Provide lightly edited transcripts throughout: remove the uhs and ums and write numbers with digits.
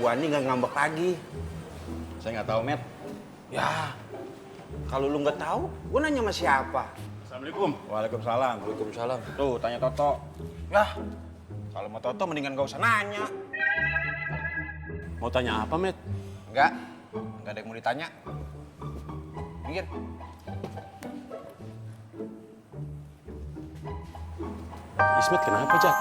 Bu Ani nggak ngambek lagi. Saya nggak tahu, Met. Ya, kalau lu nggak tahu, gue nanya sama siapa? Assalamualaikum. Waalaikumsalam. Waalaikumsalam. Tuh, tanya Toto. Ya, kalau mau Toto mendingan gak usah nanya. Mau tanya apa, Met? Enggak ada yang mau ditanya. Minggir. Ismet kenapa, Jak?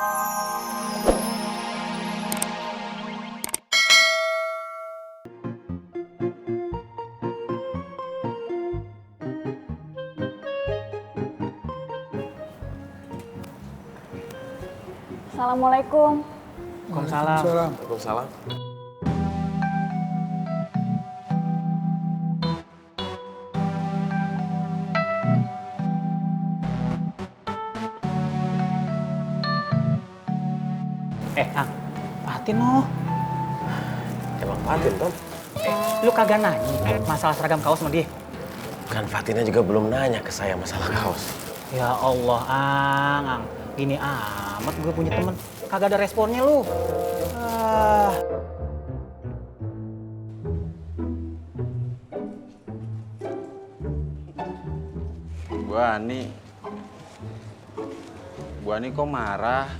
Assalamualaikum. Waalaikumsalam. Waalaikumsalam. Ang, Fatin lo. Emang Fatin, Tom? Lu kagak nanya masalah seragam kaos sama dia? Kan Fatinnya juga belum nanya ke saya masalah kaos. Ya Allah, Ang. Gini amat gue punya temen. Kagak ada responnya lu. Bu Ani kok marah?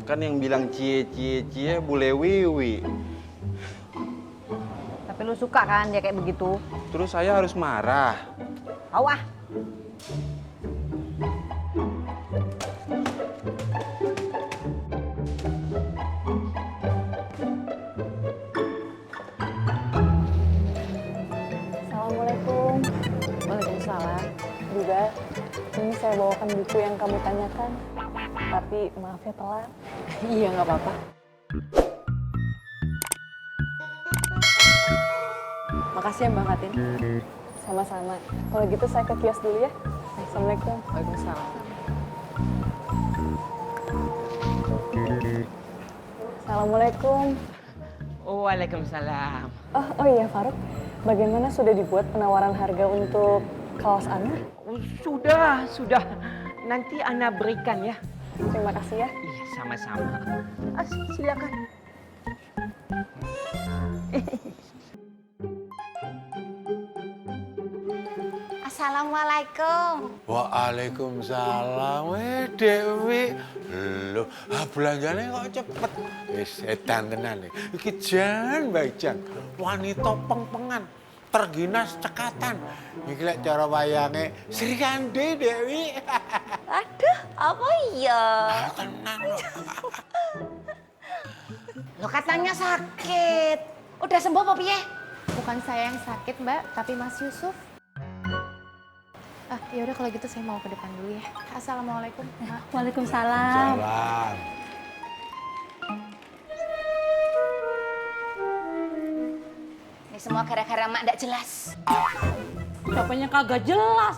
Kan yang bilang cie bule wiwi. Tapi lu suka kan dia kayak begitu? Terus saya harus marah. Tahu ah. Assalamualaikum. Waalaikumsalam. Juga, ini saya bawakan buku yang kamu tanyakan. Tapi maaf ya telat. Iya nggak apa-apa. Makasih ya Mbak Fatin. Sama-sama. Kalau gitu saya ke kios dulu ya. Assalamualaikum. Waalaikumsalam. Assalamualaikum. Waalaikumsalam. Oh iya Faruk, bagaimana sudah dibuat penawaran harga untuk kaos Ana? Sudah. Nanti Ana berikan ya. Terima kasih ya. Iya, sama-sama. Silakan. Assalamualaikum. Waalaikumsalam. Dewi. Loh, belanjane kok cepet. Setan tenan nih. Iki jan baik jan. Wanita peng-pengan. Terginas cekatan. Iki lek cara wayange Sri Kandi Dewi. Aduh, apa iya? Tenan. Lo katanya sakit. Udah sembuh apa piye? Bukan saya yang sakit, Mbak, tapi Mas Yusuf. Ya udah kalau gitu saya mau ke depan dulu ya. Assalamualaikum. Waalaikumsalam. Salam. Ini semua gara-gara mak ndak jelas. Siapanya kagak jelas?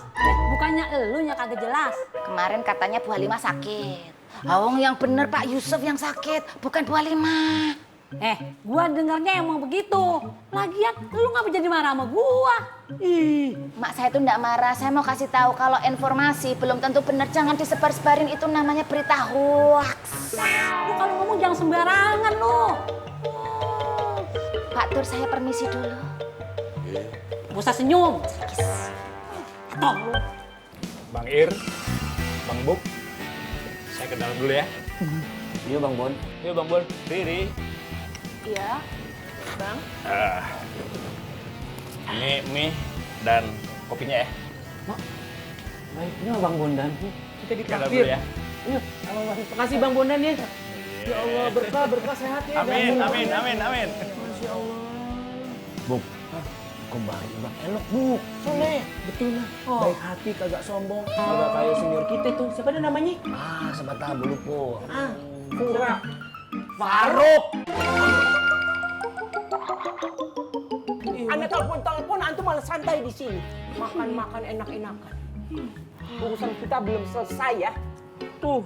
Bukannya elunya kagak jelas. Kemarin katanya Bu Halimah sakit. Awang yang bener Pak Yusuf yang sakit, bukan Bu Halimah. Gua dengarnya emang begitu. Lagian lu ngapa jadi marah sama gua? Ih, Mak saya itu ndak marah, saya mau kasih tahu kalau informasi belum tentu benar, jangan disebar-sebarin, itu namanya berita hoax. lu kalau ngomong jangan sembarangan lu. Pak Tur, saya permisi dulu. Gak usah senyum. Toh lu. Bang Ir, Bang Buk, saya ke dalam dulu ya. Iya, Bang Bon. Yuk Bang Bon, Riri. Iya, Bang. Ini mie dan kopinya ya. Baiknya Bang Bondan. Kita Ke dalam dulu ya. Iya. Makasih Bang Bondan ya. Ya Allah, berkah sehat ya. Amin. Masya Allah. Buk, kok baik, Bang? Enak, Buk. Soleh. Betul lah. Baik hati, kagak sombong. Kagak kayak senior kita tuh. Siapa dia namanya? Sama tabu lu, Po. Pura. Faruk. Anda telepon, antum malah santai di sini. Makan enak-enakan. Urusan kita belum selesai ya. Tuh.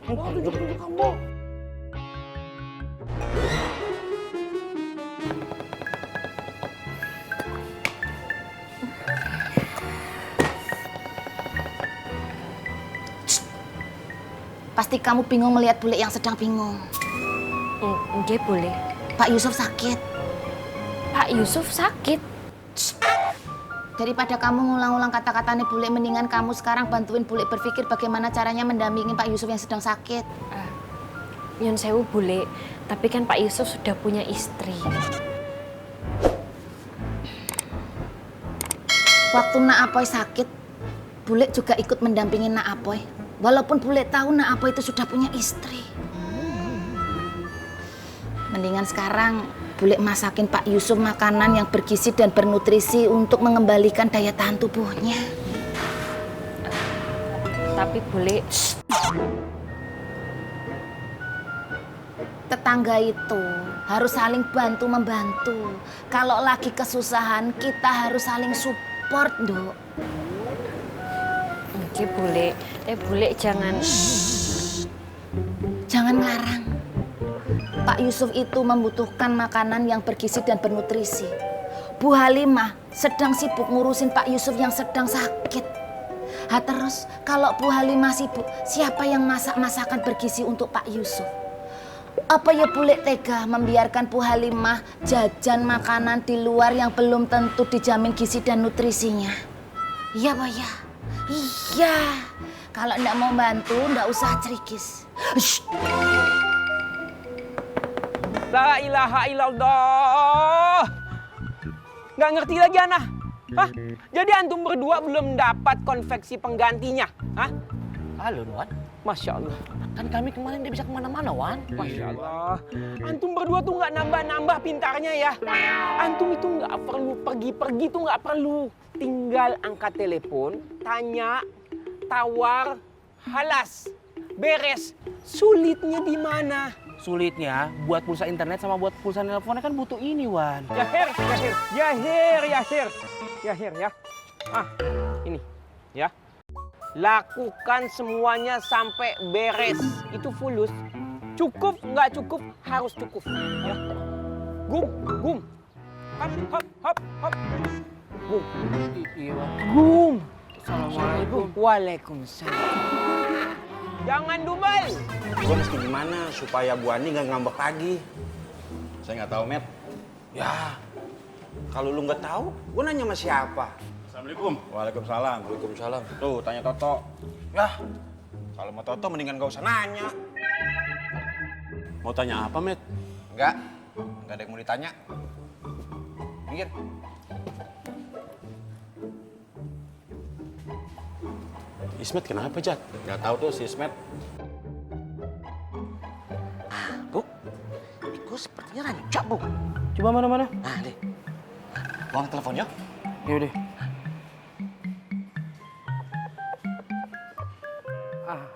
Duduk kamu. Pasti kamu bingung melihat bule yang sedang bingung. Nggih, boleh. Pak Yusuf sakit. Pak Yusuf sakit. Daripada kamu ngulang-ulang kata-katanya Bule, mendingan kamu sekarang bantuin Bule berpikir bagaimana caranya mendampingi Pak Yusuf yang sedang sakit. Nyun sewu, boleh. Tapi kan Pak Yusuf sudah punya istri. Waktu Nak Apoy sakit, Bule juga ikut mendampingi Nak Apoy. Walaupun Bule tahu Nak Apoy itu sudah punya istri. Mendingan sekarang Bule masakin Pak Yusuf makanan yang bergizi dan bernutrisi untuk mengembalikan daya tahan tubuhnya. Tapi boleh. Tetangga itu harus saling bantu-membantu. Kalau lagi kesusahan, kita harus saling support, Dok. Nggih, boleh. Boleh jangan. Jangan ngarang. Pak Yusuf itu membutuhkan makanan yang bergizi dan bernutrisi. Bu Halimah sedang sibuk ngurusin Pak Yusuf yang sedang sakit. Terus kalau Bu Halimah sibuk, siapa yang masak masakan bergizi untuk Pak Yusuf? Apa ya Bule tega membiarkan Bu Halimah jajan makanan di luar yang belum tentu dijamin gizi dan nutrisinya? Iya, Pak ya. Iya. Kalau ndak mau bantu, ndak usah cerikis. La ilaha illallah. Nggak ngerti lagi Ana. Hah? Jadi antum berdua belum dapat konveksi penggantinya? Hah? Halo, Wan. Masya Allah. Kan kami kemarin dia bisa kemana-mana, Wan. Masya Allah. Antum berdua tuh nggak nambah-nambah pintarnya ya. Antum itu nggak perlu pergi-pergi tuh nggak perlu. Tinggal angkat telepon, tanya, tawar, halas, beres. Sulitnya di mana? Sulitnya buat pulsa internet sama buat pulsa nelponnya kan butuh ini, Wan. Yahir ya. Ini ya. Lakukan semuanya sampai beres. Itu fulus. Cukup nggak cukup harus cukup. Ya. Gum. Hop. Gum. Iya, Wan. Gum. Assalamualaikum. Waalaikumsalam. Jangan dubal. Gue mesti gimana supaya Bu Ani nggak ngambek lagi? Saya nggak tahu, Met. Ya, kalau lu nggak tahu, gue nanya sama siapa? Assalamualaikum. Waalaikumsalam. Waalaikumsalam. Tuh, tanya Toto. Lah, kalau mau Toto mendingan gak usah nanya. Mau tanya apa, Met? Enggak ada yang mau ditanya. Minggir. Ismet kenapa, Jat? Nggak tahu tuh si Ismet. Bu, itu sepertinya rancak, Bu. Coba mana? Nah, deh. Uang teleponnya? Yaudah.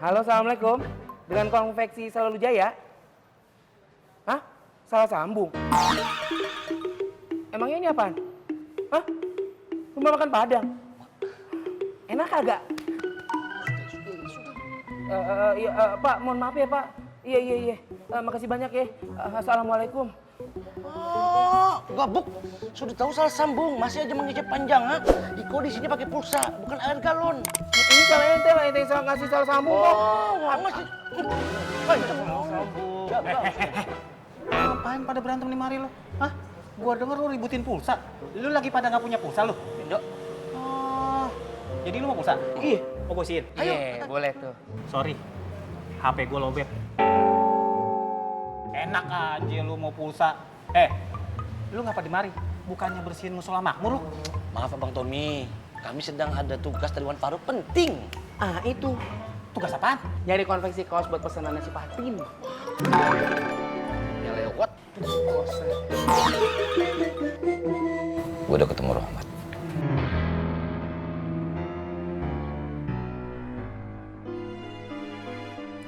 Halo, assalamualaikum. Dengan konveksi Selalu Jaya. Hah? Salah sambung. Emangnya ini apaan? Hah? Rumah makan Padang. Enak kagak? Pak, mohon maaf ya Pak. Iya. Makasih banyak ya. Assalamualaikum. Oh, gabuk. Sudah tahu salah sambung, masih aja mengicip panjang, ha? Iko di sini pakai pulsa, bukan air galon. Ini salah ente lah, ente yang salah ngasih salah sambung kok. Masih. Ngapain pada berantem nih mari lo? Hah? Gua denger lu ributin pulsa. Lu lagi pada nggak punya pulsa lu? Yuk. Oh, jadi lu mau pulsa? Iya. Mau gua isiin? Iya, boleh tuh. Sorry, HP gua lowbat. Enak aja lu mau pulsa. Lu ngapa di mari? Bukannya bersihin musola makmur lu? Maaf Abang Tommy, kami sedang ada tugas dari Wan Faruk penting. Itu. Tugas apaan? Nyari konveksi kaos buat pesanan si Patin. Ya lewat. Gue udah ketemu Rohmat.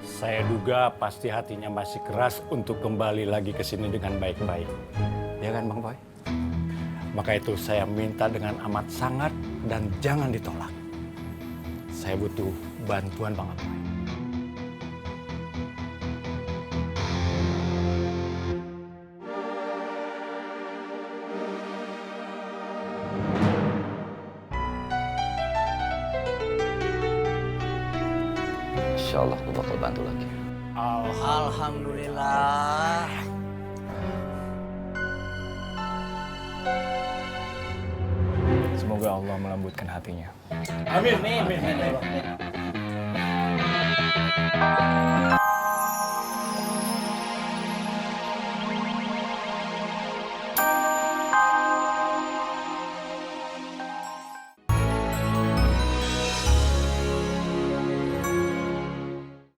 Saya duga pasti hatinya masih keras untuk kembali lagi ke sini dengan baik-baik. Ya kan Bang Boy? Maka itu saya minta dengan amat sangat dan jangan ditolak. Saya butuh bantuan Bang Boy. Insya Allah gue bakal bantu lagi. Alhamdulillah. Semoga Allah melembutkan hatinya. Amin.